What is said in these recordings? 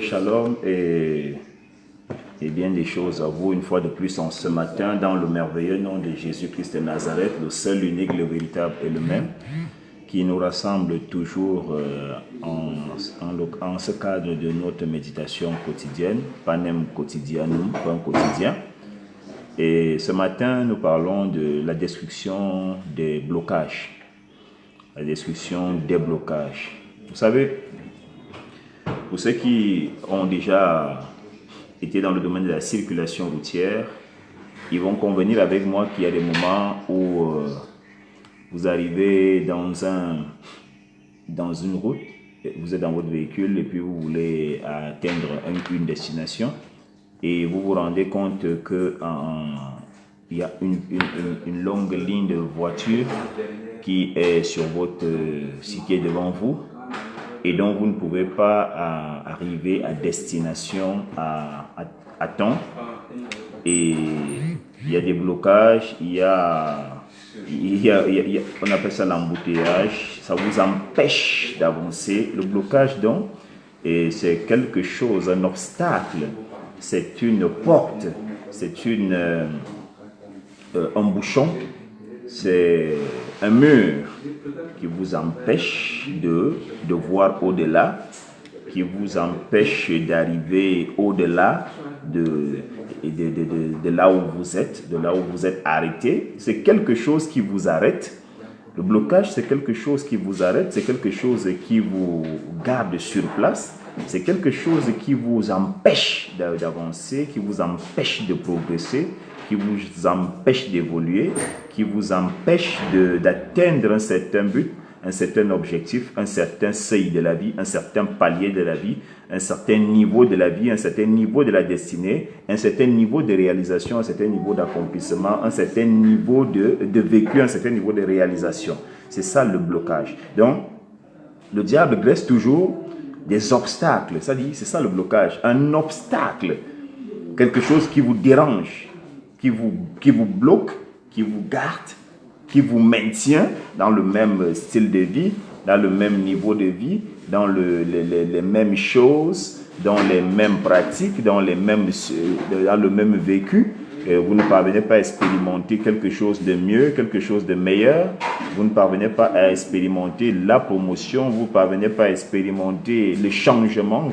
Shalom et bien des choses à vous une fois de plus en ce matin dans le merveilleux nom de Jésus-Christ de Nazareth, le seul, l'unique, le véritable et le même, qui nous rassemble toujours en ce cadre de notre méditation quotidienne, panem quotidianum, pain quotidien. Et ce matin, nous parlons de la destruction des blocages. La destruction des blocages. Vous savez, pour ceux qui ont déjà été dans le domaine de la circulation routière, ils vont convenir avec moi qu'il y a des moments où vous arrivez dans une route, vous êtes dans votre véhicule et puis vous voulez atteindre une destination et vous vous rendez compte que il y a une longue ligne de voitures qui est sur votre qui est devant vous et donc vous ne pouvez pas arriver à destination à temps. Et il y a des blocages, on appelle ça l'embouteillage, ça vous empêche d'avancer. Le blocage donc, c'est quelque chose, un obstacle, c'est une porte, c'est un bouchon, c'est un mur qui vous empêche de voir au-delà, qui vous empêche d'arriver au-delà de là où vous êtes, de là où vous êtes arrêté. C'est quelque chose qui vous arrête. Le blocage, c'est quelque chose qui vous arrête, c'est quelque chose qui vous garde sur place, c'est quelque chose qui vous empêche d'avancer, qui vous empêche de progresser, qui vous empêche d'évoluer, qui vous empêche d'atteindre un certain but, un certain objectif, un certain seuil de la vie, un certain palier de la vie, un certain niveau de la vie, un certain niveau de la destinée, un certain niveau de réalisation, un certain niveau d'accomplissement, un certain niveau de vécu, un certain niveau de réalisation. C'est ça le blocage. Donc, le diable dresse toujours des obstacles. Ça dit, c'est ça le blocage. Un obstacle, quelque chose qui vous dérange, qui vous bloque, qui vous garde, qui vous maintient dans le même style de vie, dans le même niveau de vie, dans les mêmes choses, dans les mêmes pratiques, dans le même vécu. Vous ne parvenez pas à expérimenter quelque chose de mieux, quelque chose de meilleur. Vous ne parvenez pas à expérimenter la promotion. Vous ne parvenez pas à expérimenter le changement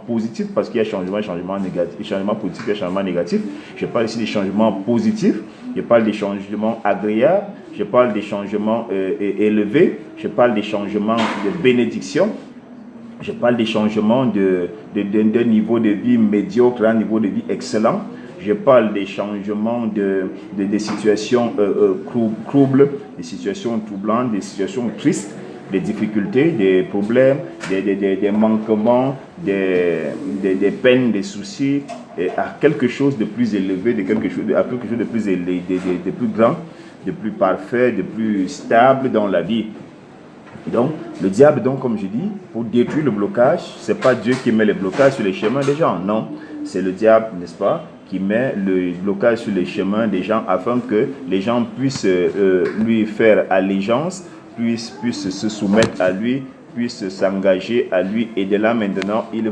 positif, parce qu'il y a changement négatif, changement positif et changement négatif. Je parle ici des changements positifs. Je parle des changements agréables. Je parle des changements élevés. Je parle des changements de bénédiction. Je parle des changements d'un niveau de vie médiocre à un niveau de vie excellent. Je parle des changements des situations troubles, des situations troublantes, des situations tristes, des difficultés, des problèmes, des manquements, des peines, des soucis, à quelque chose de plus élevé, à quelque chose de plus élevé, de plus grand, de plus parfait, de plus stable dans la vie. Donc, le diable, donc, comme je dis, pour détruire le blocage, ce n'est pas Dieu qui met les blocages sur les chemins des gens, non. C'est le diable, n'est-ce pas, qui met le blocage sur les chemins des gens afin que les gens puissent lui faire allégeance, puissent se soumettre à lui, puissent s'engager à lui. Et de là maintenant, il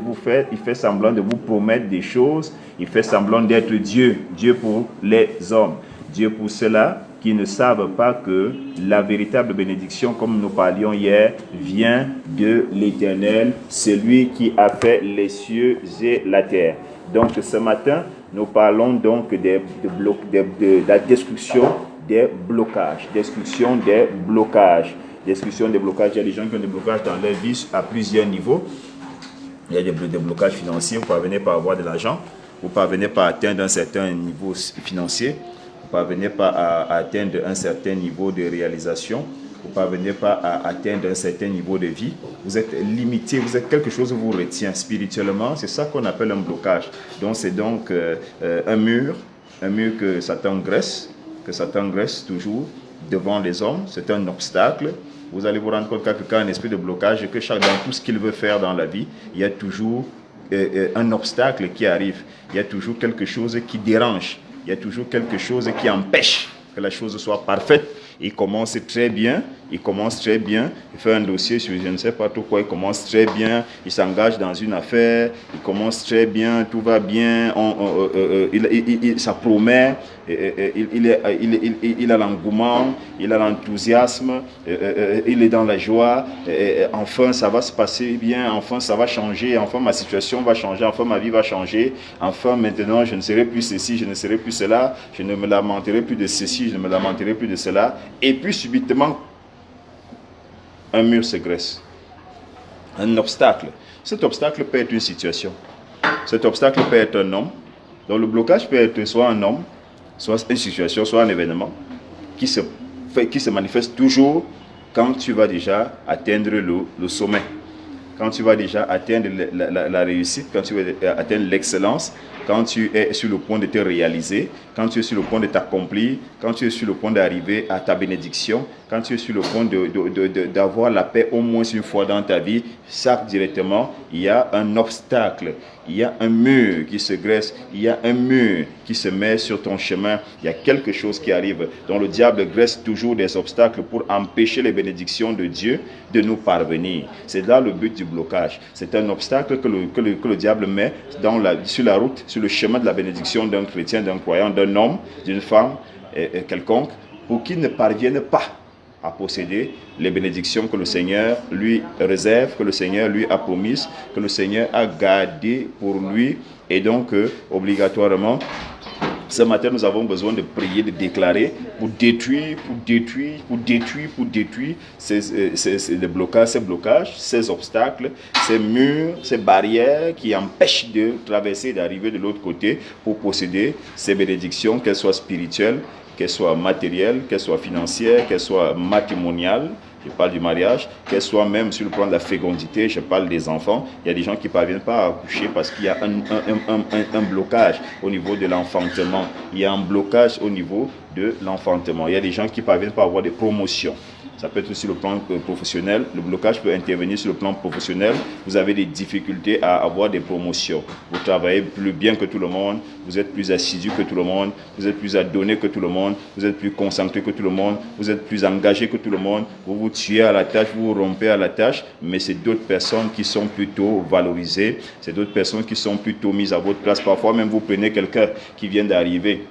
fait semblant de vous promettre des choses, il fait semblant d'être Dieu, Dieu pour les hommes, Dieu pour ceux-là qui ne savent pas que la véritable bénédiction, comme nous parlions hier, vient de l'Éternel, celui qui a fait les cieux et la terre. Donc ce matin, nous parlons donc de la destruction des blocages. Destruction des blocages. Destruction des blocages. Il y a des gens qui ont des blocages dans leur vie à plusieurs niveaux. Il y a des blocages financiers. Vous ne parvenez pas à avoir de l'argent. Vous ne parvenez pas à atteindre un certain niveau financier. Vous ne parvenez pas à atteindre un certain niveau de réalisation. Vous ne parvenez pas à atteindre un certain niveau de vie. Vous êtes limité, vous êtes quelque chose qui vous retient spirituellement. C'est ça qu'on appelle un blocage. Donc c'est donc un mur que Satan graisse toujours devant les hommes. C'est un obstacle. Vous allez vous rendre compte qu'il y a un esprit de blocage et que dans tout ce qu'il veut faire dans la vie, il y a toujours un obstacle qui arrive. Il y a toujours quelque chose qui dérange. Il y a toujours quelque chose qui empêche que la chose soit parfaite. il commence très bien, il fait un dossier sur je ne sais pas trop quoi, il commence très bien, il s'engage dans une affaire, il commence très bien, tout va bien, ça promet, il a l'engouement, il a l'enthousiasme, il est dans la joie, enfin ça va se passer bien, enfin ça va changer, enfin ma situation va changer, enfin ma vie va changer, enfin maintenant je ne serai plus ceci, je ne serai plus cela, je ne me lamenterai plus de ceci, je ne me lamenterai plus de cela, et puis subitement, un mur se dresse, un obstacle. Cet obstacle peut être une situation, cet obstacle peut être un homme, donc le blocage peut être soit un homme, soit une situation, soit un événement qui se manifeste toujours quand tu vas déjà atteindre le sommet, quand tu vas déjà atteindre la réussite, quand tu vas atteindre l'excellence, quand tu es sur le point de te réaliser, quand tu es sur le point de t'accomplir, quand tu es sur le point d'arriver à ta bénédiction, quand tu es sur le point d'avoir la paix au moins une fois dans ta vie, ça directement, il y a un obstacle, il y a un mur qui se dresse, il y a un mur qui se met sur ton chemin, il y a quelque chose qui arrive. Donc le diable dresse toujours des obstacles pour empêcher les bénédictions de Dieu de nous parvenir. C'est là le but du blocage. C'est un obstacle que le diable met sur la route, sur le chemin de la bénédiction d'un chrétien, d'un croyant, d'un homme, d'une femme, quelconque, pour qu'il ne parvienne pas à posséder les bénédictions que le Seigneur lui réserve, que le Seigneur lui a promises, que le Seigneur a gardées pour lui. Et donc, obligatoirement, ce matin, nous avons besoin de prier, de déclarer pour détruire ces blocages, ces obstacles, ces murs, ces barrières qui empêchent de traverser, d'arriver de l'autre côté pour posséder ces bénédictions, qu'elles soient spirituelles, qu'elles soient matérielles, qu'elles soient financières, qu'elles soient matrimoniales. Je parle du mariage, qu'elle soit même sur le plan de la fécondité, je parle des enfants. Il y a des gens qui ne parviennent pas à accoucher parce qu'il y a un blocage au niveau de l'enfantement. Il y a un blocage au niveau de l'enfantement. Il y a des gens qui ne parviennent pas à avoir des promotions. Ça peut être sur le plan professionnel. Le blocage peut intervenir sur le plan professionnel. Vous avez des difficultés à avoir des promotions. Vous travaillez plus bien que tout le monde. Vous êtes plus assidu que tout le monde. Vous êtes plus adonné que tout le monde. Vous êtes plus concentré que tout le monde. Vous êtes plus engagé que tout le monde. Vous vous tuez à la tâche, vous vous rompez à la tâche. Mais c'est d'autres personnes qui sont plutôt valorisées. C'est d'autres personnes qui sont plutôt mises à votre place. Parfois même vous prenez quelqu'un qui vient d'arriver.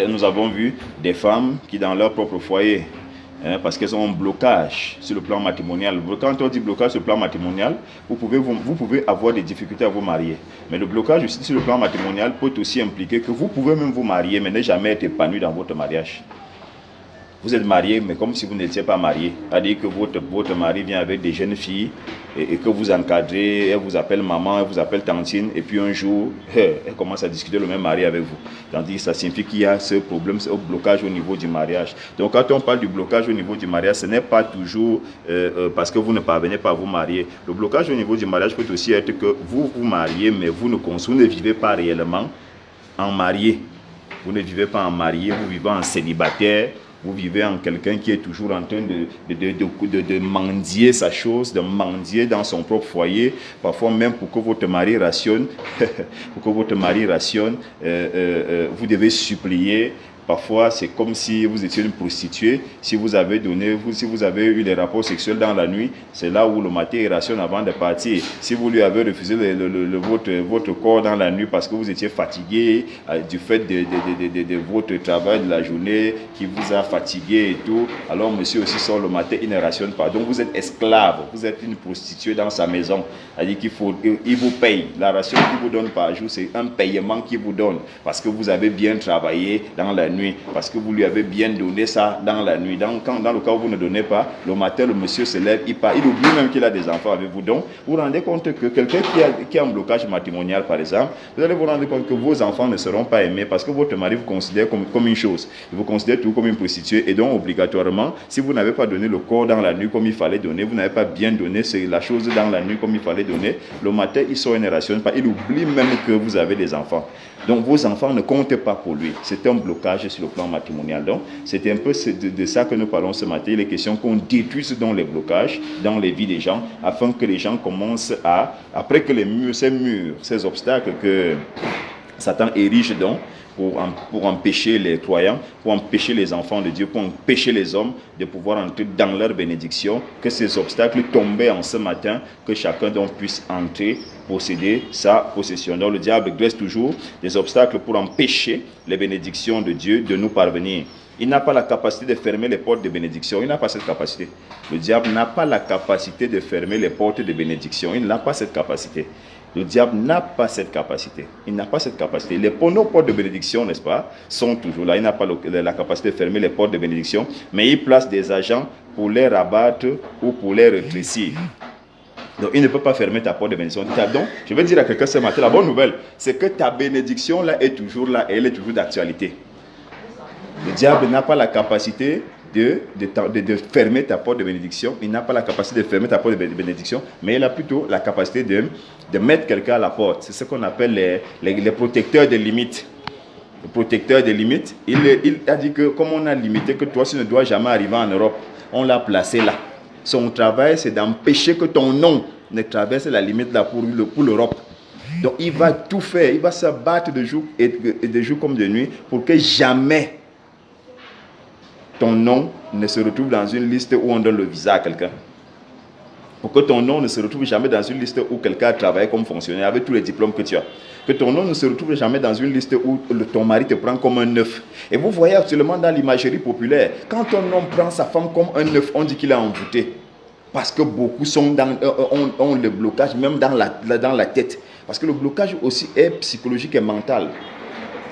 Nous avons vu des femmes qui dans leur propre foyer, parce qu'elles ont un blocage sur le plan matrimonial. Quand on dit blocage sur le plan matrimonial, vous pouvez avoir des difficultés à vous marier. Mais le blocage aussi sur le plan matrimonial peut aussi impliquer que vous pouvez même vous marier, mais ne jamais être épanoui dans votre mariage. Vous êtes marié, mais comme si vous n'étiez pas marié. C'est-à-dire que votre mari vient avec des jeunes filles et que vous encadrez, elle vous appelle maman, elle vous appelle tantine, et puis un jour, elle commence à discuter le même mari avec vous. Tandis que ça signifie qu'il y a ce problème, ce blocage au niveau du mariage. Donc quand on parle du blocage au niveau du mariage, ce n'est pas toujours parce que vous ne parvenez pas à vous marier. Le blocage au niveau du mariage peut aussi être que vous vous mariez, mais vous ne vivez pas réellement en marié. Vous ne vivez pas en marié, vous vivez en célibataire. Vous vivez en quelqu'un qui est toujours en train de mendier sa chose, de mendier dans son propre foyer. Parfois même pour que votre mari rationne, vous devez supplier. Parfois, c'est comme si vous étiez une prostituée. Si vous avez eu des rapports sexuels dans la nuit, c'est là où le matin il rationne avant de partir. Si vous lui avez refusé votre corps dans la nuit parce que vous étiez fatigué du fait de votre travail de la journée qui vous a fatigué et tout, alors monsieur aussi sort le matin, il ne rationne pas. Donc vous êtes esclave, vous êtes une prostituée dans sa maison. C'est-à-dire qu'il vous paye. La ration qu'il vous donne par jour, c'est un paiement qu'il vous donne parce que vous avez bien travaillé dans la nuit, parce que vous lui avez bien donné ça dans la nuit. Dans le cas où vous ne donnez pas, le matin, le monsieur se lève, il part, il oublie même qu'il a des enfants avec vous. Donc, vous vous rendez compte que quelqu'un qui a un blocage matrimonial, par exemple, vous allez vous rendre compte que vos enfants ne seront pas aimés parce que votre mari vous considère comme une chose. Il vous considère tout comme une prostituée et donc, obligatoirement, si vous n'avez pas donné le corps dans la nuit comme il fallait donner, vous n'avez pas bien donné la chose dans la nuit comme il fallait donner, le matin, il sort et ne rationne pas. Il oublie même que vous avez des enfants. Donc, vos enfants ne comptent pas pour lui. C'est un blocage sur le plan matrimonial. Donc, c'est un peu de ça que nous parlons ce matin. Il est question qu'on détruise dans les blocages, dans les vies des gens, afin que les gens commencent après que ces obstacles que Satan érige donc, pour empêcher les croyants, pour empêcher les enfants de Dieu, pour empêcher les hommes de pouvoir entrer dans leur bénédiction, que ces obstacles tombaient en ce matin, que chacun d'entre puisse entrer, posséder sa possession. Donc le diable dresse toujours des obstacles pour empêcher les bénédictions de Dieu de nous parvenir. Il n'a pas la capacité de fermer les portes de bénédiction. Il n'a pas cette capacité. Le diable n'a pas la capacité de fermer les portes de bénédiction. Il n'a pas cette capacité. Le diable n'a pas cette capacité. Il n'a pas cette capacité. Nos portes de bénédiction, n'est-ce pas, sont toujours là. Il n'a pas la capacité de fermer les portes de bénédiction, mais il place des agents pour les rabattre ou pour les rétrécir. Donc, il ne peut pas fermer ta porte de bénédiction. Donc, je vais dire à quelqu'un ce matin, la bonne nouvelle, c'est que ta bénédiction là est toujours là et elle est toujours d'actualité. Le diable n'a pas la capacité de fermer ta porte de bénédiction. Il n'a pas la capacité de fermer ta porte de bénédiction, mais il a plutôt la capacité de mettre quelqu'un à la porte. C'est ce qu'on appelle les protecteurs des limites. Le protecteur des limites, il a dit que comme on a limité que toi, tu ne dois jamais arriver en Europe, on l'a placé là. Son travail, c'est d'empêcher que ton nom ne traverse la limite là pour l'Europe. Donc, il va tout faire. Il va se battre de jour et de jour comme de nuit pour que jamais ton nom ne se retrouve dans une liste où on donne le visa à quelqu'un. Pour que ton nom ne se retrouve jamais dans une liste où quelqu'un a travaillé comme fonctionnaire avec tous les diplômes que tu as. Que ton nom ne se retrouve jamais dans une liste où ton mari te prend comme un neuf. Et vous voyez actuellement dans l'imagerie populaire, quand ton homme prend sa femme comme un neuf, on dit qu'il est envoûté. Parce que beaucoup ont le blocage même dans la tête. Parce que le blocage aussi est psychologique et mental.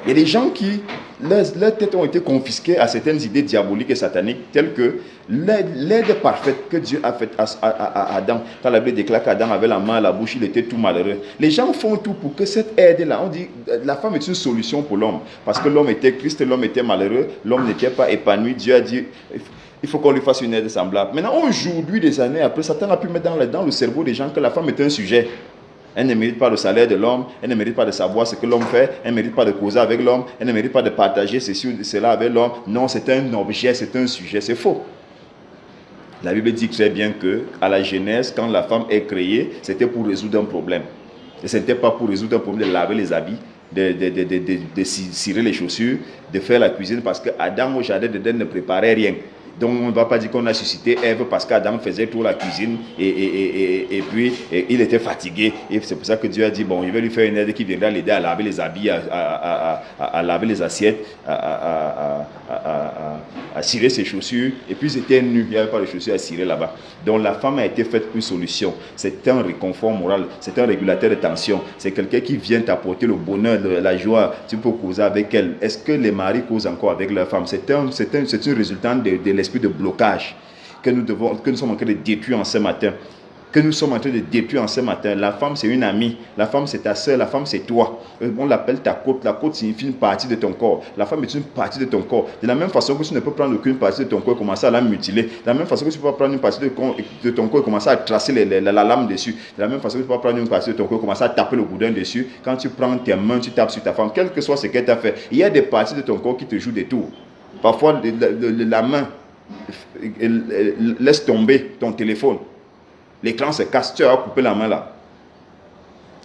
Il y a des gens qui, leurs têtes ont été confisquées à certaines idées diaboliques et sataniques, telles que l'aide parfaite que Dieu a faite à Adam. Quand la Bible déclare qu'Adam avait la main à la bouche, il était tout malheureux. Les gens font tout pour que cette aide-là, on dit, la femme est une solution pour l'homme. Parce que l'homme était triste, l'homme était malheureux, l'homme n'était pas épanoui. Dieu a dit, il faut qu'on lui fasse une aide semblable. Maintenant, aujourd'hui, des années après, Satan a pu mettre dans le cerveau des gens que la femme est un sujet. Elle ne mérite pas le salaire de l'homme, elle ne mérite pas de savoir ce que l'homme fait, elle ne mérite pas de causer avec l'homme, elle ne mérite pas de partager ceci ou cela avec l'homme. Non, c'est un objet, c'est un sujet, c'est faux. La Bible dit très bien qu'à la Genèse, quand la femme est créée, c'était pour résoudre un problème. Et ce n'était pas pour résoudre un problème de laver les habits, de cirer les chaussures, de faire la cuisine, parce que Adam au jardin d'Éden ne préparait rien. Donc on ne va pas dire qu'on a suscité Ève parce qu'Adam faisait tout la cuisine et puis il était fatigué. Et c'est pour ça que Dieu a dit, bon, il va lui faire une aide qui viendra l'aider à laver les habits, à laver les assiettes, à cirer ses chaussures. Et puis ils étaient nus, il n'y avait pas de chaussures à cirer là-bas. Donc la femme a été faite une solution. C'est un réconfort moral, c'est un régulateur de tension. C'est quelqu'un qui vient t'apporter le bonheur, la joie. Tu peux causer avec elle. Est-ce que les maris causent encore avec leur femme? C'est un résultat de l'esprit de blocage que nous sommes en train de détruire en ce matin. La femme, c'est une amie. La femme, c'est ta soeur. La femme, c'est toi. On l'appelle ta côte. La côte signifie une partie de ton corps. La femme est une partie de ton corps. De la même façon que tu ne peux prendre aucune partie de ton corps et commencer à la mutiler. De la même façon que tu ne peux pas prendre une partie de ton corps et commencer à tracer la lame dessus. De la même façon que tu ne peux pas prendre une partie de ton corps et commencer à taper le boudin dessus. Quand tu prends tes mains, tu tapes sur ta femme. Quel que soit ce qu'elle t'a fait, il y a des parties de ton corps qui te jouent des tours. Parfois, la main laisse tomber ton téléphone. L'écran se casse, tu as coupé la main là.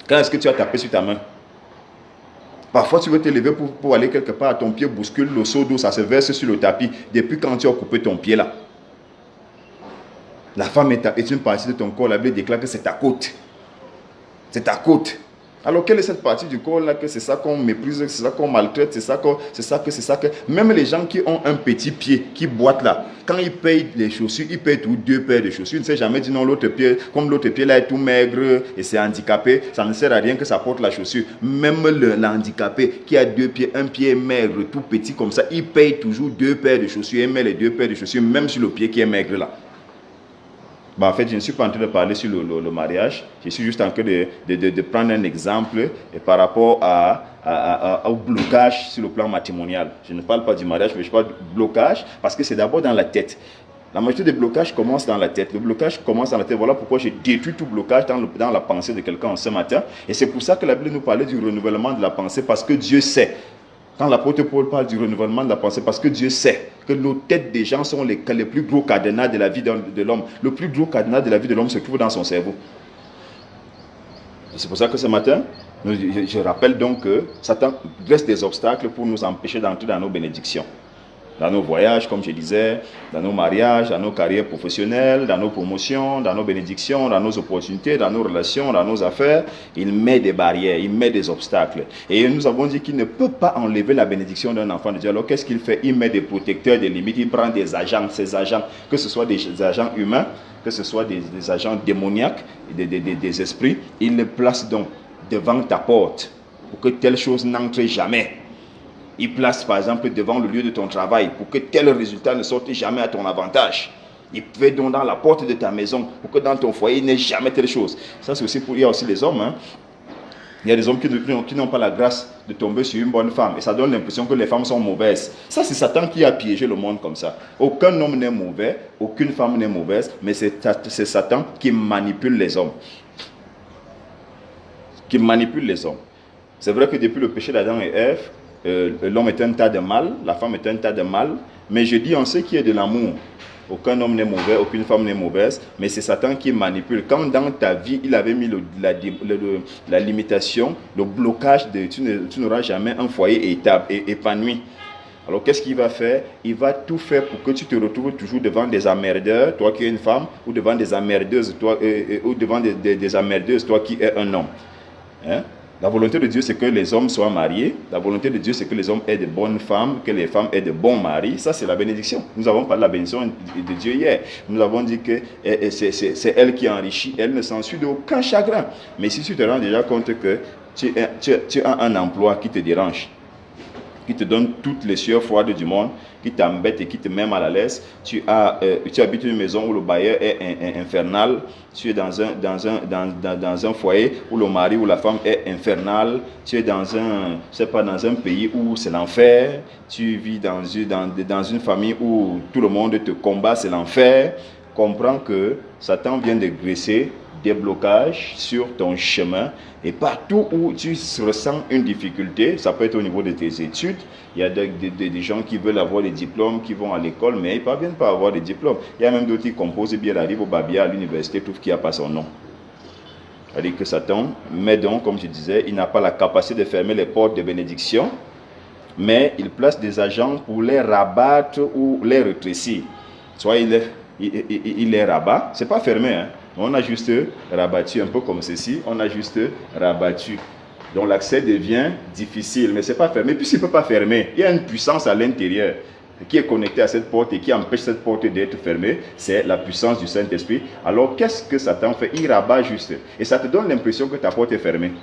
Quand est-ce que tu as tapé sur ta main? Parfois, tu veux te lever pour aller quelque part, ton pied bouscule, le seau d'eau, ça se verse sur le tapis. Depuis quand tu as coupé ton pied là? La femme est une partie de ton corps. La Bible déclare que c'est ta côte. C'est ta côte. Alors, quelle est cette partie du corps là que c'est ça qu'on méprise, c'est ça qu'on maltraite, c'est ça que... Même les gens qui ont un petit pied, qui boitent là, quand ils payent les chaussures, ils payent tout 2 paires de chaussures. Ils ne savent jamais dire non, l'autre pied, comme l'autre pied là est tout maigre et c'est handicapé, ça ne sert à rien que ça porte la chaussure. Même l'handicapé qui a 2 pieds, un pied maigre, tout petit comme ça, il paye toujours 2 paires de chaussures et met les 2 paires de chaussures, même sur le pied qui est maigre là. En fait, je ne suis pas en train de parler sur le mariage. Je suis juste en train de prendre un exemple par rapport au blocage sur le plan matrimonial. Je ne parle pas du mariage, mais je parle du blocage parce que c'est d'abord dans la tête. La majorité des blocages commencent dans la tête. Le blocage commence dans la tête. Voilà pourquoi j'ai détruit tout blocage dans la pensée de quelqu'un ce matin. Et c'est pour ça que la Bible nous parlait du renouvellement de la pensée, parce que Dieu sait. Quand l'apôtre Paul parle du renouvellement de la pensée, parce que Dieu sait que nos têtes des gens sont les plus gros cadenas de la vie de l'homme. Le plus gros cadenas de la vie de l'homme se trouve dans son cerveau. C'est pour ça que ce matin, Je rappelle donc que Satan dresse des obstacles pour nous empêcher d'entrer dans nos bénédictions. Dans nos voyages, comme je disais, dans nos mariages, dans nos carrières professionnelles, dans nos promotions, dans nos bénédictions, dans nos opportunités, dans nos relations, dans nos affaires, il met des barrières, il met des obstacles. Et nous avons dit qu'il ne peut pas enlever la bénédiction d'un enfant de Dieu. Alors qu'est-ce qu'il fait? Il met des protecteurs, des limites, il prend des agents, ces agents, que ce soit des agents humains, que ce soit des agents démoniaques, des esprits, il les place donc devant ta porte pour que telle chose n'entre jamais. Il place par exemple devant le lieu de ton travail pour que tel résultat ne sorte jamais à ton avantage. Il fait donc dans la porte de ta maison pour que dans ton foyer il n'y ait jamais telle chose. Ça c'est aussi pour, il y a aussi les hommes. Il y a des hommes qui n'ont pas la grâce de tomber sur une bonne femme et ça donne l'impression que les femmes sont mauvaises. Ça c'est Satan qui a piégé le monde comme ça. Aucun homme n'est mauvais, aucune femme n'est mauvaise, mais c'est Satan qui manipule les hommes. Qui manipule les hommes. C'est vrai que depuis le péché d'Adam et Ève, l'homme est un tas de mal, la femme est un tas de mal, mais je dis en ce qui est de l'amour, aucun homme n'est mauvais, aucune femme n'est mauvaise, mais c'est Satan qui manipule. Quand dans ta vie, il avait mis la limitation, le blocage, tu n'auras jamais un foyer épanoui. Alors qu'est-ce qu'il va faire? Il va tout faire pour que tu te retrouves toujours devant des emmerdeurs, toi qui es une femme, ou devant des emmerdeuses, ou devant des emmerdeuses, toi qui es un homme. Hein? La volonté de Dieu, c'est que les hommes soient mariés. La volonté de Dieu, c'est que les hommes aient de bonnes femmes, que les femmes aient de bons maris. Ça, c'est la bénédiction. Nous avons parlé de la bénédiction de Dieu hier. Nous avons dit que c'est elle qui enrichit. Elle ne s'ensuit d'aucun chagrin. Mais si tu te rends déjà compte que tu as un emploi qui te dérange, qui te donne toutes les sueurs froides du monde, qui t'embête et qui te met mal à l'aise. Tu habites une maison où le bailleur est infernal. Tu es dans un foyer où le mari ou la femme est infernal. Tu es dans un pays où c'est l'enfer. Tu vis dans une famille où tout le monde te combat, c'est l'enfer. Comprends que Satan vient de graisser des blocages sur ton chemin et partout où tu ressens une difficulté, ça peut être au niveau de tes études, il y a des gens qui veulent avoir des diplômes, qui vont à l'école, mais ils ne parviennent pas à avoir des diplômes. Il y a même d'autres qui composent et bien arrivent au Babia à l'université, trouve qu'il n'y a pas son nom. C'est-à-dire que Satan met donc, comme je disais, il n'a pas la capacité de fermer les portes de bénédiction, mais il place des agents pour les rabattre ou les rétrécir. Soit il les rabat, c'est pas fermé, hein. On a juste rabattu, un peu comme ceci, on a juste rabattu. Donc l'accès devient difficile, mais ce n'est pas fermé. Puisqu'il ne peut pas fermer, il y a une puissance à l'intérieur qui est connectée à cette porte et qui empêche cette porte d'être fermée. C'est la puissance du Saint-Esprit. Alors qu'est-ce que Satan fait? Il rabat juste. Et ça te donne l'impression que ta porte est fermée.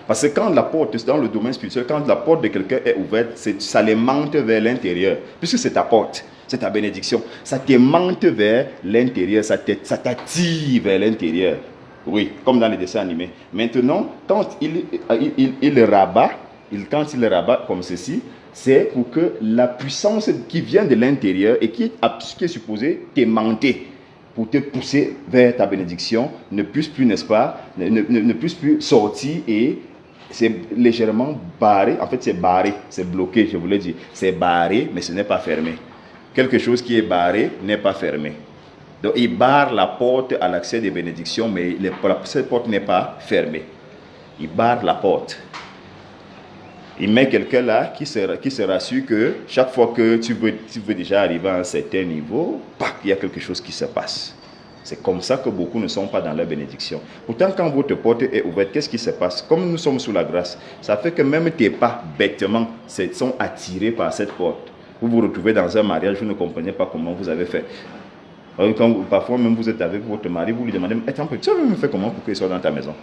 Parce que quand la porte, dans le domaine spirituel, quand la porte de quelqu'un est ouverte, ça l'aimante vers l'intérieur. Puisque c'est ta porte. C'est ta bénédiction. Ça t'aimante vers l'intérieur, ça t'attire vers l'intérieur. Oui, comme dans les dessins animés. Maintenant, quand il rabat comme ceci, c'est pour que la puissance qui vient de l'intérieur et qui est supposée t'aimanter, pour te pousser vers ta bénédiction, ne puisse plus, n'est-ce pas, ne puisse plus sortir et c'est légèrement barré. En fait, c'est barré, c'est bloqué, je voulais dire. C'est barré, mais ce n'est pas fermé. Quelque chose qui est barré n'est pas fermé. Donc, il barre la porte à l'accès des bénédictions, mais cette porte n'est pas fermée. Il barre la porte. Il met quelqu'un là qui se rassure que chaque fois que tu veux déjà arriver à un certain niveau, il y a quelque chose qui se passe. C'est comme ça que beaucoup ne sont pas dans leur bénédiction. Pourtant, quand votre porte est ouverte, qu'est-ce qui se passe? Comme nous sommes sous la grâce, ça fait que même tes pas, bêtement, sont attirés par cette porte. Vous vous retrouvez dans un mariage, vous ne comprenez pas comment vous avez fait. Quand parfois même vous êtes avec votre mari, vous lui demandez, attends un peu, tu as même fait comment pour qu'il soit dans ta maison?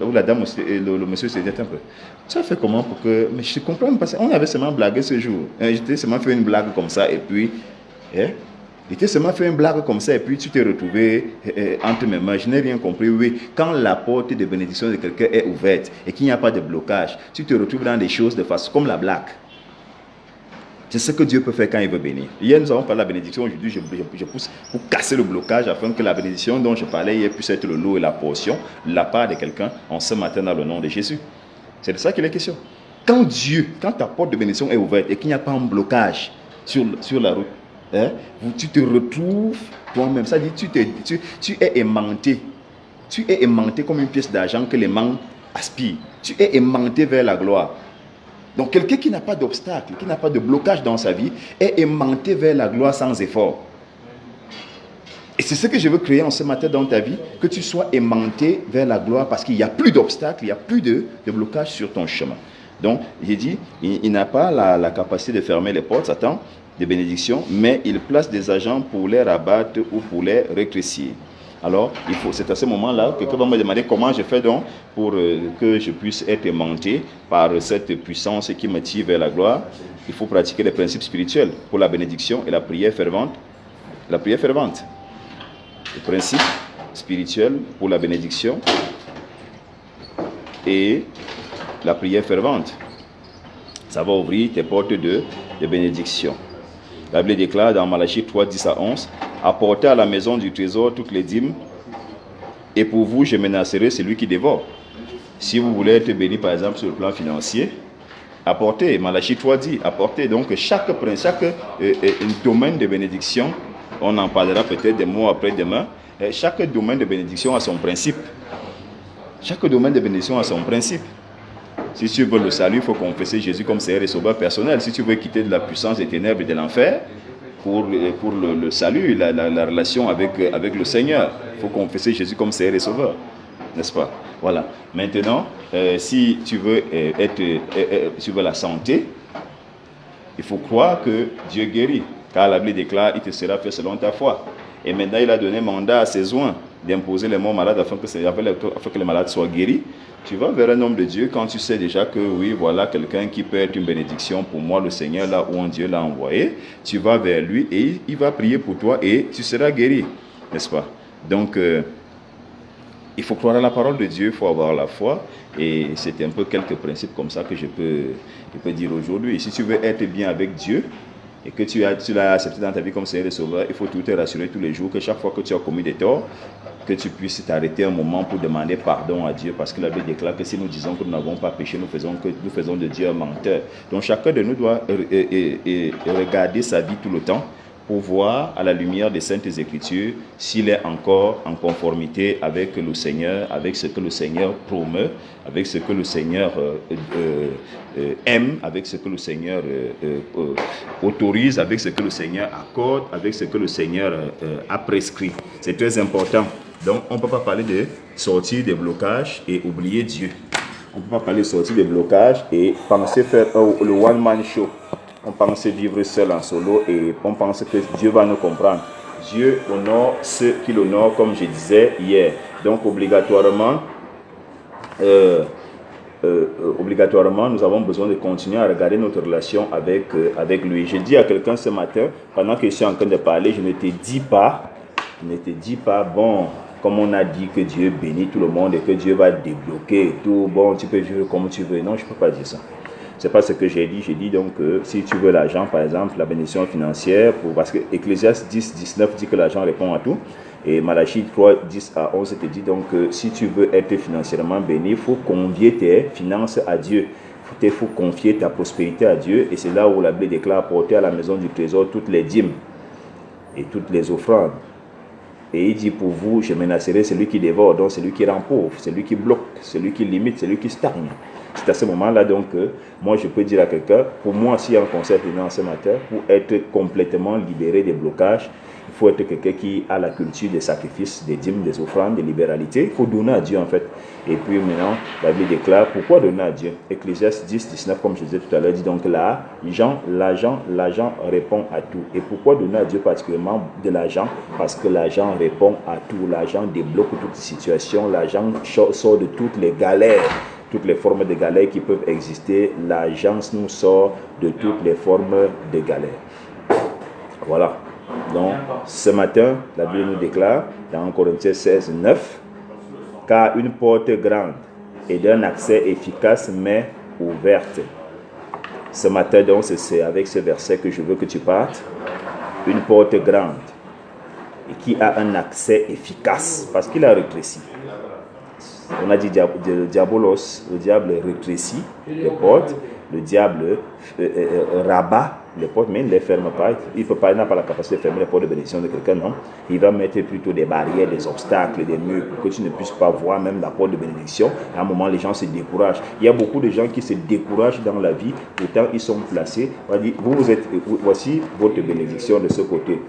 Donc la dame aussi, le monsieur se dit, attends un peu, tu as fait comment pour que... Mais je ne comprends pas, on avait seulement blagué ce jour. J'étais seulement fait une blague comme ça et puis... J'étais seulement fait une blague comme ça et puis tu t'es retrouvé entre mes mains. Je n'ai rien compris. Oui, quand la porte de bénédiction de quelqu'un est ouverte et qu'il n'y a pas de blocage, tu te retrouves dans des choses de façon comme la blague. C'est ce que Dieu peut faire quand il veut bénir. Hier, nous avons parlé de la bénédiction. Aujourd'hui, je pousse pour casser le blocage afin que la bénédiction dont je parlais hier puisse être le lot et la portion, la part de quelqu'un en ce matin dans le nom de Jésus. C'est de ça qu'il est question. Quand ta porte de bénédiction est ouverte et qu'il n'y a pas un blocage sur la route, tu te retrouves toi-même. Ça dit, tu es aimanté. Tu es aimanté comme une pièce d'argent que les mains aspirent. Tu es aimanté vers la gloire. Donc quelqu'un qui n'a pas d'obstacle, qui n'a pas de blocage dans sa vie, est aimanté vers la gloire sans effort. Et c'est ce que je veux créer en ce matin dans ta vie, que tu sois aimanté vers la gloire parce qu'il n'y a plus d'obstacles, il n'y a plus de blocage sur ton chemin. Donc, j'ai dit, il n'a pas la capacité de fermer les portes, Satan, de bénédiction, mais il place des agents pour les rabattre ou pour les rétrécir. Alors, c'est à ce moment-là que quelqu'un va me demander comment je fais donc pour que je puisse être aimanté par cette puissance qui me tire vers la gloire. Il faut pratiquer les principes spirituels pour la bénédiction et la prière fervente. La prière fervente. Le principe spirituel pour la bénédiction et la prière fervente. Ça va ouvrir tes portes de bénédiction. La Bible déclare dans Malachie 3, 10 à 11, « Apportez à la maison du trésor toutes les dîmes, et pour vous, je menacerai celui qui dévore. » Si vous voulez être béni, par exemple, sur le plan financier, apportez. Malachie 3 dit, apportez. Donc, chaque domaine de bénédiction, on en parlera peut-être des mots après-demain. Chaque domaine de bénédiction a son principe. Chaque domaine de bénédiction a son principe. Si tu veux le salut, il faut confesser Jésus comme Seigneur et Sauveur personnel. Si tu veux quitter de la puissance des ténèbres et de l'enfer, pour le salut, la relation avec le Seigneur, il faut confesser Jésus comme Seigneur et Sauveur. N'est-ce pas? Voilà. Maintenant, si tu veux tu veux la santé, il faut croire que Dieu guérit. Car la Bible déclare, il te sera fait selon ta foi. Et maintenant, il a donné mandat à ses oints d'imposer les mots malades afin que les malades soient guéris. Tu vas vers un homme de Dieu quand tu sais déjà que oui, voilà quelqu'un qui peut être une bénédiction pour moi, le Seigneur, là où Dieu l'a envoyé. Tu vas vers lui et il va prier pour toi et tu seras guéri. N'est-ce pas? Donc, il faut croire à la parole de Dieu, il faut avoir la foi. Et c'est un peu quelques principes comme ça que je peux dire aujourd'hui. Si tu veux être bien avec Dieu, et que tu l'as accepté dans ta vie comme Seigneur et Sauveur, il faut tout te rassurer tous les jours que chaque fois que tu as commis des torts, que tu puisses t'arrêter un moment pour demander pardon à Dieu, parce que la Bible déclare que si nous disons que nous n'avons pas péché, nous faisons de Dieu un menteur. Donc chacun de nous doit regarder sa vie tout le temps pour voir à la lumière des Saintes Écritures s'il est encore en conformité avec le Seigneur, avec ce que le Seigneur promeut, avec ce que le Seigneur aime, avec ce que le Seigneur autorise, avec ce que le Seigneur accorde, avec ce que le Seigneur a prescrit. C'est très important. Donc, on ne peut pas parler de sortir des blocages et oublier Dieu. On ne peut pas parler de sortir des blocages et penser faire le one-man show. On pense vivre seul en solo et on pense que Dieu va nous comprendre. Dieu honore ceux qui l'honorent, comme je disais hier. Donc, obligatoirement, nous avons besoin de continuer à regarder notre relation avec lui. Je dis à quelqu'un ce matin, pendant que je suis en train de parler, je ne te dis pas, bon, comme on a dit que Dieu bénit tout le monde et que Dieu va débloquer tout, bon, tu peux vivre comme tu veux. Non, je ne peux pas dire ça. C'est pas ce que j'ai dit. J'ai dit donc que si tu veux l'argent, par exemple, la bénédiction financière, parce que Ecclésiaste 10, 19 dit que l'argent répond à tout. Et Malachie 3, 10 à 11 te dit donc que si tu veux être financièrement béni, il faut convier tes finances à Dieu. Il faut confier ta prospérité à Dieu. Et c'est là où la Bible déclare porter à la maison du trésor toutes les dîmes et toutes les offrandes. Et il dit pour vous, je menacerai celui qui dévore, donc celui qui rend pauvre, celui qui bloque, celui qui limite, celui qui stagne. C'est à ce moment-là donc que moi je peux dire à quelqu'un, pour moi s'il y a un conseil maintenant ce matin, pour être complètement libéré des blocages, il faut être quelqu'un qui a la culture des sacrifices, des dîmes, des offrandes, des libéralités. Il faut donner à Dieu en fait. Et puis maintenant, la Bible déclare pourquoi donner à Dieu. Ecclésiaste 10, 19, comme je disais tout à l'heure, dit donc l'argent répond à tout. Et pourquoi donner à Dieu particulièrement de l'argent? Parce que l'argent répond à tout. L'argent débloque toute situation. L'argent sort de toutes les galères. Toutes les formes de galères qui peuvent exister, l'argent nous sort de toutes les formes de galères. Voilà. Donc, ce matin, la Bible nous déclare, dans Corinthiens 16, 9, « Car une porte grande et d'un accès efficace mais ouverte. » Ce matin, donc, c'est avec ce verset que je veux que tu partes. Une porte grande et qui a un accès efficace, parce qu'il a rétréci. On a dit diabolos, le diable rétrécit les portes, le diable rabat les portes, mais il ne les ferme pas. Il n'a pas la capacité de fermer les portes de bénédiction de quelqu'un, non. Il va mettre plutôt des barrières, des obstacles, des murs pour que tu ne puisses pas voir même la porte de bénédiction. À un moment, les gens se découragent. Il y a beaucoup de gens qui se découragent dans la vie, pourtant ils sont placés. Voici votre bénédiction de ce côté.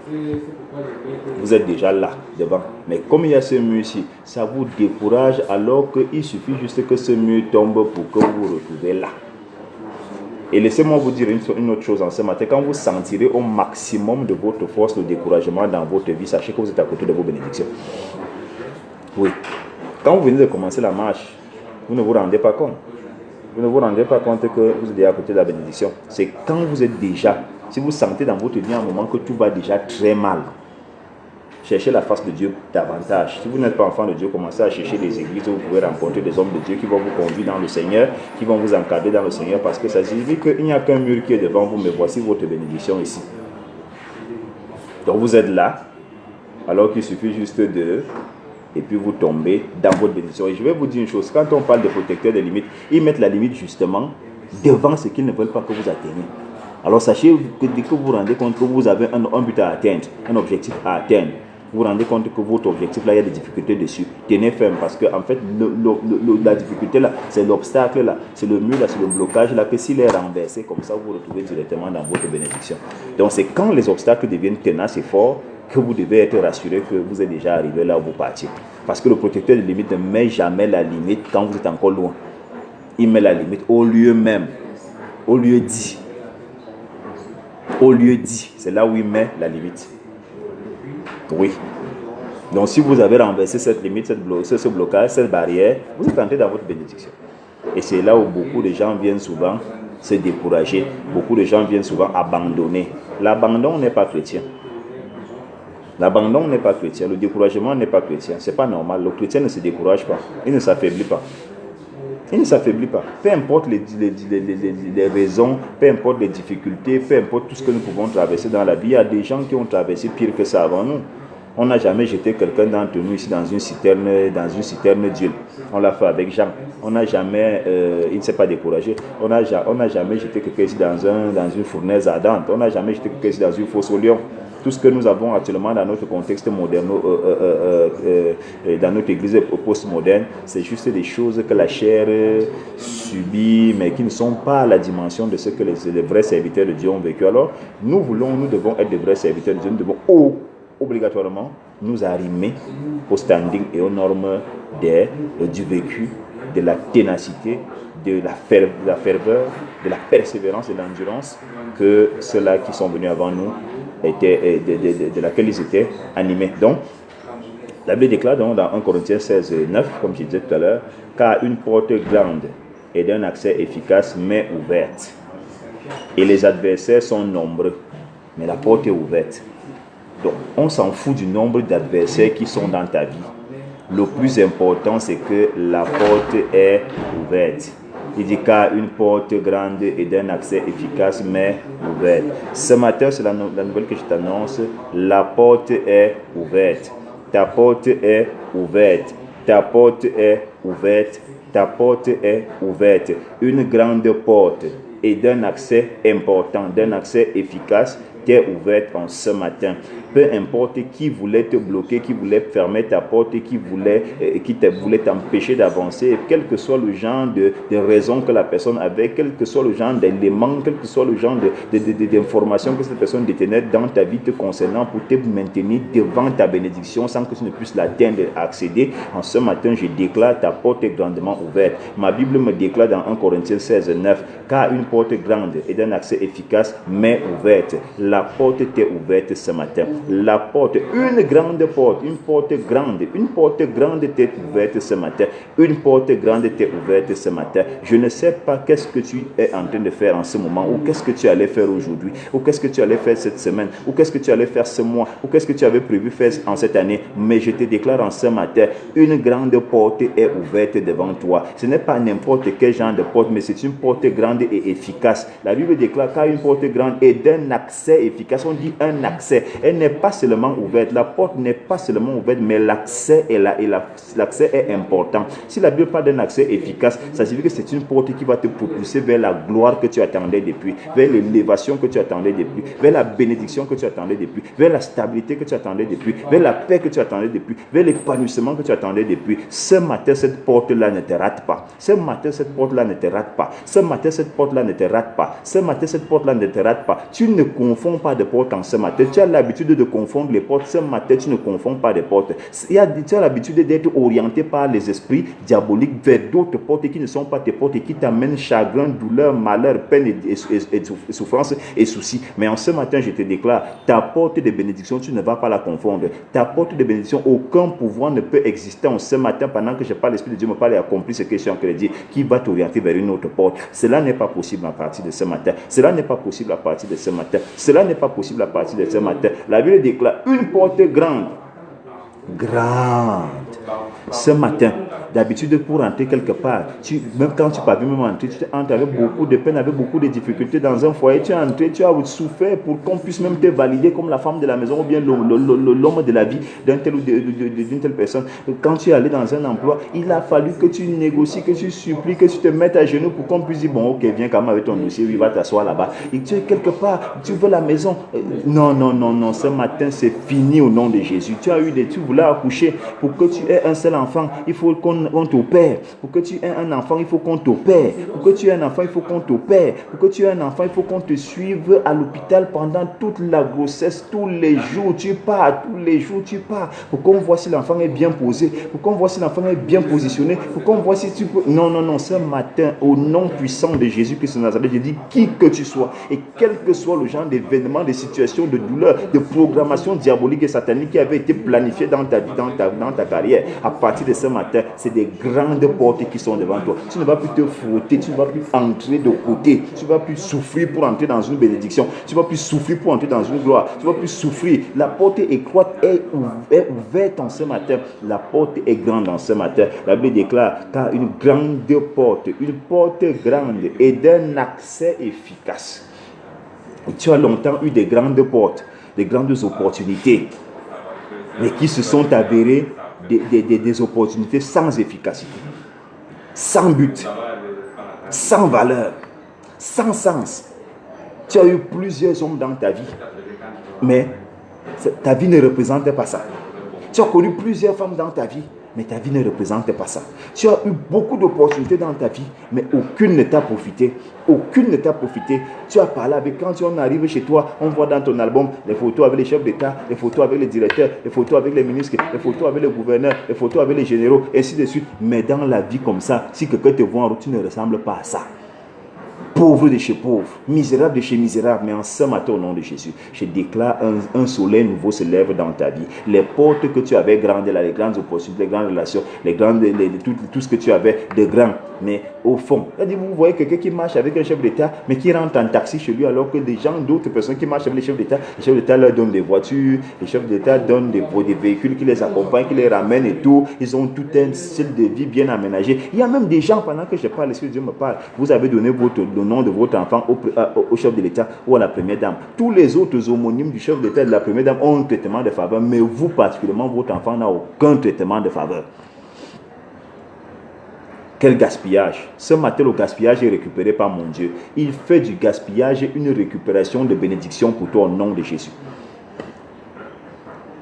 Vous êtes déjà là, devant. Mais comme il y a ce mur-ci, ça vous décourage alors qu'il suffit juste que ce mur tombe pour que vous vous retrouvez là. Et laissez-moi vous dire une autre chose en ce matin. Quand vous sentirez au maximum de votre force le découragement dans votre vie, sachez que vous êtes à côté de vos bénédictions. Oui. Quand vous venez de commencer la marche, vous ne vous rendez pas compte. Vous ne vous rendez pas compte que vous êtes à côté de la bénédiction. C'est quand vous êtes déjà, si vous sentez dans votre vie un moment que tout va déjà très mal, cherchez la face de Dieu davantage. Si vous n'êtes pas enfant de Dieu, commencez à chercher des églises où vous pouvez rencontrer des hommes de Dieu qui vont vous conduire dans le Seigneur, qui vont vous encadrer dans le Seigneur, parce que ça signifie qu'il n'y a qu'un mur qui est devant vous, mais voici votre bénédiction ici. Donc vous êtes là, alors qu'il suffit juste de... Et puis vous tombez dans votre bénédiction. Et je vais vous dire une chose, quand on parle de protecteurs des limites, ils mettent la limite justement devant ce qu'ils ne veulent pas que vous atteigniez. Alors sachez que dès que vous vous rendez compte que vous avez un but à atteindre, un objectif à atteindre, vous vous rendez compte que votre objectif là, il y a des difficultés dessus. Tenez ferme parce que en fait, la difficulté là, c'est l'obstacle là, c'est le mur là, c'est le blocage là, que s'il est renversé, comme ça, vous vous retrouvez directement dans votre bénédiction. Donc c'est quand les obstacles deviennent tenaces et forts que vous devez être rassuré que vous êtes déjà arrivé là où vous partiez. Parce que le protecteur de limite ne met jamais la limite quand vous êtes encore loin. Il met la limite au lieu même, au lieu dit. Au lieu dit, c'est là où il met la limite. Oui. Donc si vous avez renversé cette limite, ce blocage, cette barrière, vous êtes entré dans votre bénédiction. Et c'est là où beaucoup de gens viennent souvent se décourager. Beaucoup de gens viennent souvent abandonner. L'abandon n'est pas chrétien. L'abandon n'est pas chrétien. Le découragement n'est pas chrétien. C'est pas normal. Le chrétien ne se décourage pas. Il ne s'affaiblit pas. Il ne s'affaiblit pas. Peu importe les raisons, peu importe les difficultés, peu importe tout ce que nous pouvons traverser dans la vie, il y a des gens qui ont traversé pire que ça avant nous. On n'a jamais jeté quelqu'un d'entre nous ici dans une citerne d'huile. On l'a fait avec Jean. On n'a jamais, il ne s'est pas découragé. On n'a jamais jeté quelqu'un ici dans une fournaise ardente. On n'a jamais jeté quelqu'un ici dans une fosse au lion. Tout ce que nous avons actuellement dans notre contexte moderne, dans notre église postmoderne, c'est juste des choses que la chair subit, mais qui ne sont pas à la dimension de ce que les vrais serviteurs de Dieu ont vécu. Alors, nous devons être des vrais serviteurs de Dieu. Nous devons obligatoirement nous arrimer au standing et aux normes du vécu, de la ténacité, de la ferveur, de la persévérance et de l'endurance que ceux-là qui sont venus avant nous de laquelle ils étaient animés. Donc, la Bible déclare donc dans 1 Corinthiens 16, 9, comme je disais tout à l'heure, car une porte grande et d'un accès efficace mais ouverte. Et les adversaires sont nombreux, mais la porte est ouverte. Donc, on s'en fout du nombre d'adversaires qui sont dans ta vie. Le plus important, c'est que la porte est ouverte. Il dit car une porte grande et d'un accès efficace mais ouverte. Ce matin, c'est la nouvelle que je t'annonce. La porte est ouverte. Ta porte est ouverte. Ta porte est ouverte. Ta porte est ouverte. Une grande porte et d'un accès important, d'un accès efficace t'est ouverte en ce matin. Peu importe qui voulait te bloquer, qui voulait fermer ta porte, qui voulait t'empêcher d'avancer, quel que soit le genre de raison que la personne avait, quel que soit le genre d'élément, quel que soit le genre d'information que cette personne détenait dans ta vie te concernant pour te maintenir devant ta bénédiction sans que tu ne puisses l'atteindre et accéder. En ce matin, je déclare ta porte est grandement ouverte. Ma Bible me déclare dans 1 Corinthiens 16, 9, car une porte grande et d'un accès efficace mais ouverte. La porte t'est ouverte ce matin. La porte, une grande porte, une porte grande t'est ouverte ce matin. Une porte grande t'est ouverte ce matin. Je ne sais pas qu'est-ce que tu es en train de faire en ce moment, ou qu'est-ce que tu allais faire aujourd'hui, ou qu'est-ce que tu allais faire cette semaine, ou qu'est-ce que tu allais faire ce mois, ou qu'est-ce que tu avais prévu faire en cette année. Mais je te déclare en ce matin, une grande porte est ouverte devant toi. Ce n'est pas n'importe quel genre de porte, mais c'est une porte grande et efficace. La Bible déclare car une porte grande est d'un accès efficace. On dit un accès. Elle n'est pas seulement ouverte. La porte n'est pas seulement ouverte, mais l'accès est là et l'accès est important. Si la Bible parle d'un accès efficace, ça signifie que c'est une porte qui va te propulser vers la gloire que tu attendais depuis, vers l'élévation que tu attendais depuis, vers la bénédiction que tu attendais depuis, vers la stabilité que tu attendais depuis, vers la paix que tu attendais depuis, vers l'épanouissement que tu attendais depuis. Ce matin, cette porte-là ne te rate pas. Ce matin, cette porte-là ne te rate pas. Ce matin, cette porte-là ne te rate pas. Ce matin, cette porte-là ne te rate pas. Tu ne confonds pas de portes en ce matin. Tu as l'habitude de confondre les portes. Ce matin, tu ne confonds pas de portes. Tu as l'habitude d'être orienté par les esprits diaboliques vers d'autres portes qui ne sont pas tes portes et qui t'amènent chagrin, douleur, malheur, peine et souffrance et soucis. Mais en ce matin, je te déclare, ta porte de bénédiction, tu ne vas pas la confondre. Ta porte de bénédiction, aucun pouvoir ne peut exister en ce matin pendant que je parle, l'Esprit de Dieu me parle et accomplit ce que je suis en train de dire, qui va t'orienter vers une autre porte. Cela n'est pas possible à partir de ce matin. Cela n'est pas possible à partir de ce matin. Cela n'est pas possible à partir de ce matin. La Bible déclare une porte grande. Grande. Ce matin, d'habitude pour entrer quelque part, même quand tu parviens même entrer, tu entres avec beaucoup de peine, avec beaucoup de difficultés dans un foyer, tu es entré, tu as souffert pour qu'on puisse même te valider comme la femme de la maison ou bien l'homme de la vie d'une telle personne. Quand tu es allé dans un emploi, il a fallu que tu négocies, que tu supplies, que tu te mettes à genoux pour qu'on puisse dire, bon ok, viens quand même avec ton dossier, oui, va t'asseoir là-bas. Et tu es quelque part, tu veux la maison. Non, ce matin c'est fini au nom de Jésus. Tu voulais accoucher, pour que tu aies un seul enfant, il faut qu'on t'opère. Pour que tu aies un enfant, il faut qu'on t'opère. Pour que tu aies un enfant, il faut qu'on t'opère. Pour que tu aies un enfant, il faut qu'on te suive à l'hôpital pendant toute la grossesse, tous les jours. Tu pars. Pour qu'on voit si l'enfant est bien posé. Pour qu'on voit si l'enfant est bien positionné. Pour qu'on voit si tu peux... Non. Ce matin, au nom puissant de Jésus-Christ de Nazareth, je dis qui que tu sois et quel que soit le genre d'événement, de situation, de douleur, de programmation diabolique et satanique qui avait été planifiée dans ta vie, dans ta carrière, à partir de ce matin, c'est des grandes portes qui sont devant toi. Tu ne vas plus te frotter, tu ne vas plus entrer de côté, tu ne vas plus souffrir pour entrer dans une bénédiction, tu ne vas plus souffrir pour entrer dans une gloire, tu ne vas plus souffrir. La porte étroite est ouverte en ce matin, la porte est grande en ce matin. La Bible déclare car une porte grande et d'un accès efficace. Et tu as longtemps eu des grandes portes, des grandes opportunités, mais qui se sont avérées des opportunités sans efficacité, sans but, sans valeur, sans sens. Tu as eu plusieurs hommes dans ta vie, mais ta vie ne représentait pas ça. Tu as connu plusieurs femmes dans ta vie, mais ta vie ne représentait pas ça. Tu as eu beaucoup d'opportunités dans ta vie, mais aucune ne t'a profité. Aucune ne t'a profité. Tu as parlé avec, quand on arrive chez toi, on voit dans ton album les photos avec les chefs d'État, les photos avec les directeurs, les photos avec les ministres, les photos avec les gouverneurs, les photos avec les généraux, et ainsi de suite. Mais dans la vie comme ça, si quelqu'un te voit en route, tu ne ressembles pas à ça. Pauvre de chez pauvre, misérable de chez misérable, mais en ce matin au nom de Jésus, je déclare un soleil nouveau se lève dans ta vie. Les portes que tu avais grandes, là, les grandes opportunités, les grandes relations, tout ce que tu avais de grand, mais au fond, vous voyez quelqu'un qui marche avec un chef d'État, mais qui rentre en taxi chez lui, alors que d'autres personnes qui marchent avec les chefs d'État leur donnent des voitures, les chefs d'État donnent des véhicules qui les accompagnent, qui les ramènent et tout. Ils ont tout un style de vie bien aménagé. Il y a même des gens, pendant que je parle, l'Esprit de Dieu me parle, vous avez donné le nom de votre enfant au chef de l'État ou à la première dame. Tous les autres homonymes du chef d'État et de la première dame ont un traitement de faveur, mais vous particulièrement, votre enfant n'a aucun traitement de faveur. Quel gaspillage. Ce matin, le gaspillage est récupéré par mon Dieu. Il fait du gaspillage une récupération de bénédiction pour toi au nom de Jésus.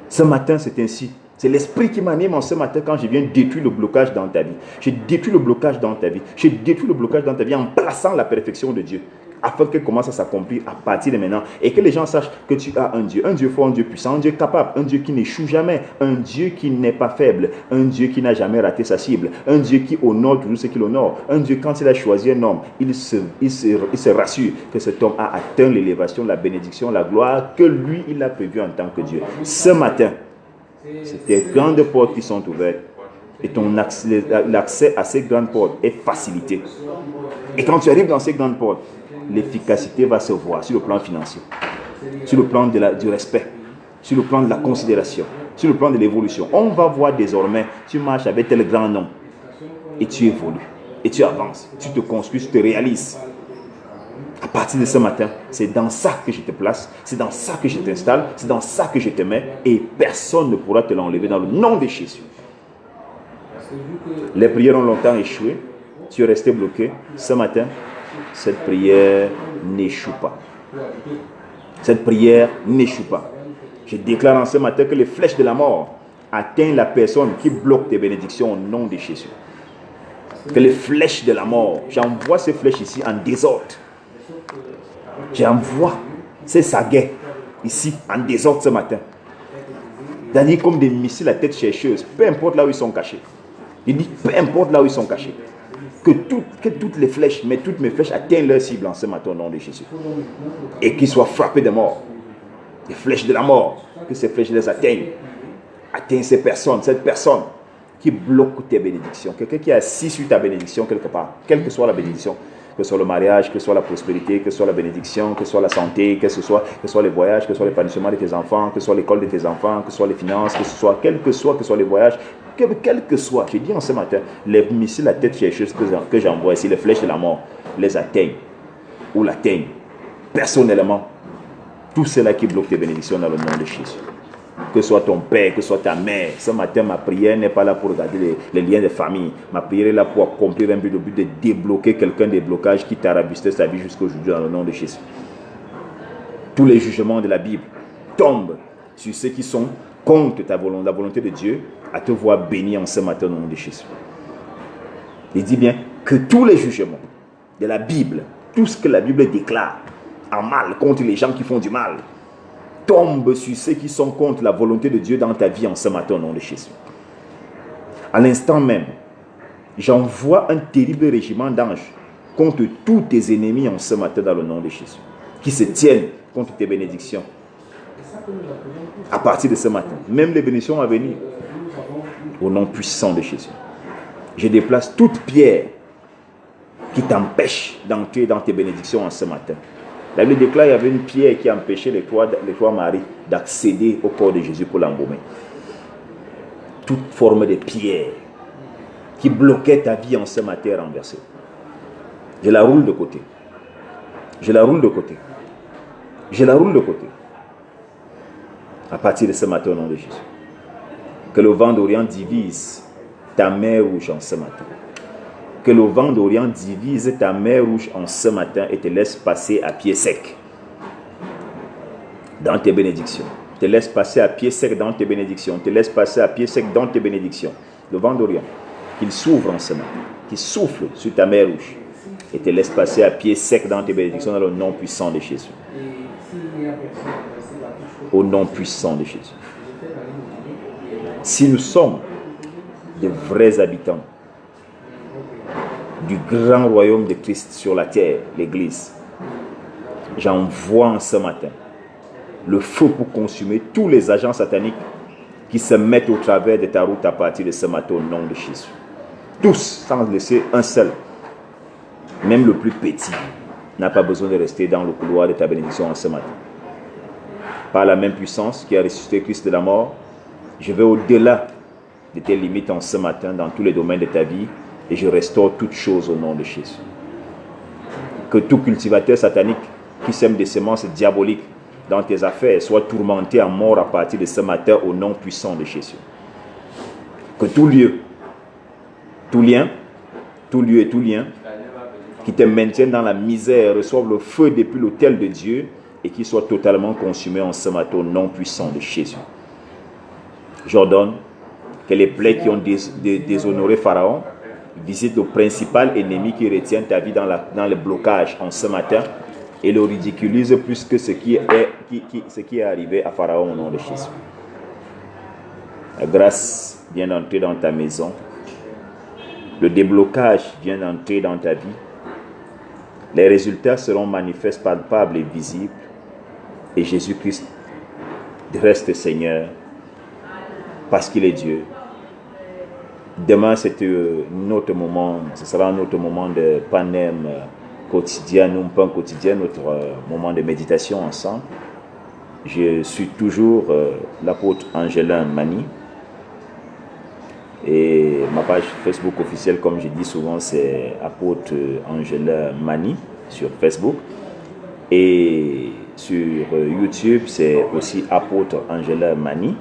Ce matin, c'est ainsi. C'est l'esprit qui m'anime en ce matin quand je viens détruire le blocage dans ta vie. Je détruis le blocage dans ta vie. Je détruis le blocage dans ta vie en plaçant la perfection de Dieu, afin qu'elle commence à s'accomplir à partir de maintenant. Et que les gens sachent que tu as un Dieu fort, un Dieu puissant, un Dieu capable, un Dieu qui n'échoue jamais, un Dieu qui n'est pas faible, un Dieu qui n'a jamais raté sa cible, un Dieu qui honore toujours ce qu'il honore, un Dieu quand il a choisi un homme, il se rassure que cet homme a atteint l'élévation, la bénédiction, la gloire que lui, il a prévu en tant que Dieu. Ce matin, c'est des grandes portes qui sont ouvertes et l'accès à ces grandes portes est facilité. Et quand tu arrives dans ces grandes portes, l'efficacité va se voir sur le plan financier, sur le plan du respect, sur le plan de la considération, sur le plan de l'évolution. On va voir désormais, tu marches avec tel grand nom et tu évolues, et tu avances, tu te construis, tu te réalises. À partir de ce matin, c'est dans ça que je te place, c'est dans ça que je t'installe, c'est dans ça que je te mets et personne ne pourra te l'enlever dans le nom de Jésus. Les prières ont longtemps échoué, tu es resté bloqué. Ce matin, cette prière n'échoue pas. Cette prière n'échoue pas. Je déclare en ce matin que les flèches de la mort atteignent la personne qui bloque tes bénédictions au nom de Jésus. Que les flèches de la mort, j'envoie ces flèches ici en désordre. J'envoie ces saguets ici en désordre ce matin. C'est-à-dire comme des missiles à tête chercheuse, peu importe là où ils sont cachés. Il dit peu importe là où ils sont cachés. Que toutes les flèches, mais toutes mes flèches atteignent leur cible en ce matin au nom de Jésus. Et qu'ils soient frappés de mort. Les flèches de la mort, que ces flèches les atteignent. Atteignent ces personnes, cette personne qui bloque tes bénédictions. Quelqu'un qui est assis sur ta bénédiction quelque part, quelle que soit la bénédiction. Que ce soit le mariage, que ce soit la prospérité, que ce soit la bénédiction, que ce soit la santé, que ce soit les voyages, que ce soit l'épanouissement de tes enfants, que ce soit l'école de tes enfants, que ce soit les finances, que ce soit, quel que soit les voyages, quel que soit, j'ai dit en ce matin, les missiles à tête chercheuse que j'envoie ici, les flèches de la mort, les atteignent ou l'atteignent personnellement. Tout cela qui bloque tes bénédictions dans le nom de Jésus. Que ce soit ton père, que ce soit ta mère. Ce matin, ma prière n'est pas là pour regarder les liens de famille. Ma prière est là pour accomplir un but, le but de débloquer quelqu'un des blocages qui t'arabustait sa vie jusqu'à aujourd'hui dans le nom de Jésus. Tous les jugements de la Bible tombent sur ceux qui sont contre ta volonté, la volonté de Dieu, à te voir béni en ce matin au nom de Jésus. Il dit bien que tous les jugements de la Bible, tout ce que la Bible déclare en mal contre les gens qui font du mal, tombe sur ceux qui sont contre la volonté de Dieu dans ta vie en ce matin au nom de Jésus. À l'instant même, j'envoie un terrible régiment d'anges contre tous tes ennemis en ce matin dans le nom de Jésus, qui se tiennent contre tes bénédictions. À partir de ce matin, même les bénédictions à venir, au nom puissant de Jésus, je déplace toute pierre qui t'empêche d'entrer dans tes bénédictions en ce matin. La Bible déclare qu'il y avait une pierre qui empêchait les trois maris d'accéder au corps de Jésus pour l'embaumer. Toute forme de pierre qui bloquait ta vie en ce matin est renversée. Je la roule de côté. Je la roule de côté. Je la roule de côté. À partir de ce matin au nom de Jésus. Que le vent d'Orient divise ta mer rouge en ce matin. Que le vent d'Orient divise ta mer rouge en ce matin et te laisse passer à pied sec dans tes bénédictions. Te laisse passer à pied sec dans tes bénédictions. Te laisse passer à pied sec dans tes bénédictions. Le vent d'Orient, qu'il s'ouvre en ce matin, qu'il souffle sur ta mer rouge et te laisse passer à pied sec dans tes bénédictions dans le nom puissant de Jésus. Au nom puissant de Jésus. Si nous sommes de vrais habitants du grand royaume de Christ sur la terre, l'Église, j'envoie en ce matin le feu pour consumer tous les agents sataniques qui se mettent au travers de ta route à partir de ce matin au nom de Jésus. Tous, sans laisser un seul, même le plus petit, n'a pas besoin de rester dans le couloir de ta bénédiction en ce matin. Par la même puissance qui a ressuscité Christ de la mort, je vais au-delà de tes limites en ce matin dans tous les domaines de ta vie et je restaure toutes choses au nom de Jésus. Que tout cultivateur satanique qui sème des semences diaboliques dans tes affaires soit tourmenté à mort à partir de ce matin au nom puissant de Jésus. Que tout lieu, tout lien, tout lieu et tout lien qui te maintiennent dans la misère reçoivent le feu depuis l'autel de Dieu et qui soit totalement consumé en ce matin au nom puissant de Jésus. J'ordonne que les plaies qui ont déshonoré Pharaon visitent le principal ennemi qui retient ta vie dans le blocage en ce matin et le ridiculise plus que ce qui est arrivé à Pharaon au nom de Jésus. La grâce vient d'entrer dans ta maison. Le déblocage vient d'entrer dans ta vie. Les résultats seront manifestes, palpables et visibles. Et Jésus-Christ reste Seigneur parce qu'il est Dieu. Demain, c'est notre moment, ce sera notre moment de panem quotidien, non pas quotidien, notre moment de méditation ensemble. Je suis toujours l'apôtre Angelin Mani. Et ma page Facebook officielle, comme je dis souvent, c'est apôtre Angelin Mani sur Facebook. Et sur YouTube, c'est aussi apôtre Angela Mani.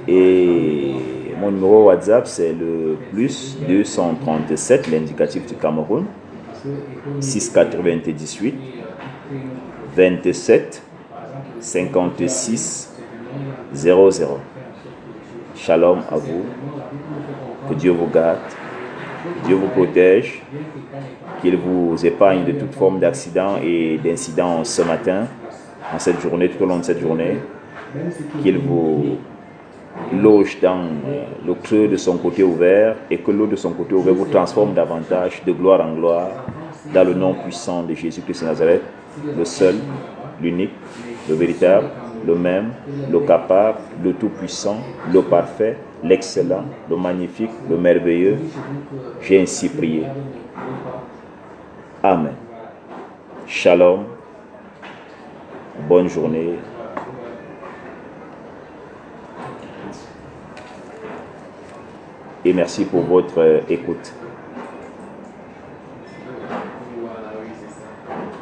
Et mon numéro WhatsApp, c'est le plus 237, l'indicatif du Cameroun, 698 27 56 00. Shalom à vous. Que Dieu vous garde. Dieu vous protège. Qu'il vous épargne de toute forme d'accident et d'incident ce matin, en cette journée, tout au long de cette journée. Qu'il vous loge dans le creux de son côté ouvert et que l'eau de son côté ouvert vous transforme davantage de gloire en gloire dans le nom puissant de Jésus-Christ de Nazareth, le seul, l'unique, le véritable, le même, le capable, le tout-puissant, le parfait, l'excellent, le magnifique, le merveilleux. J'ai ainsi prié. Amen. Shalom. Bonne journée. Et merci pour votre écoute.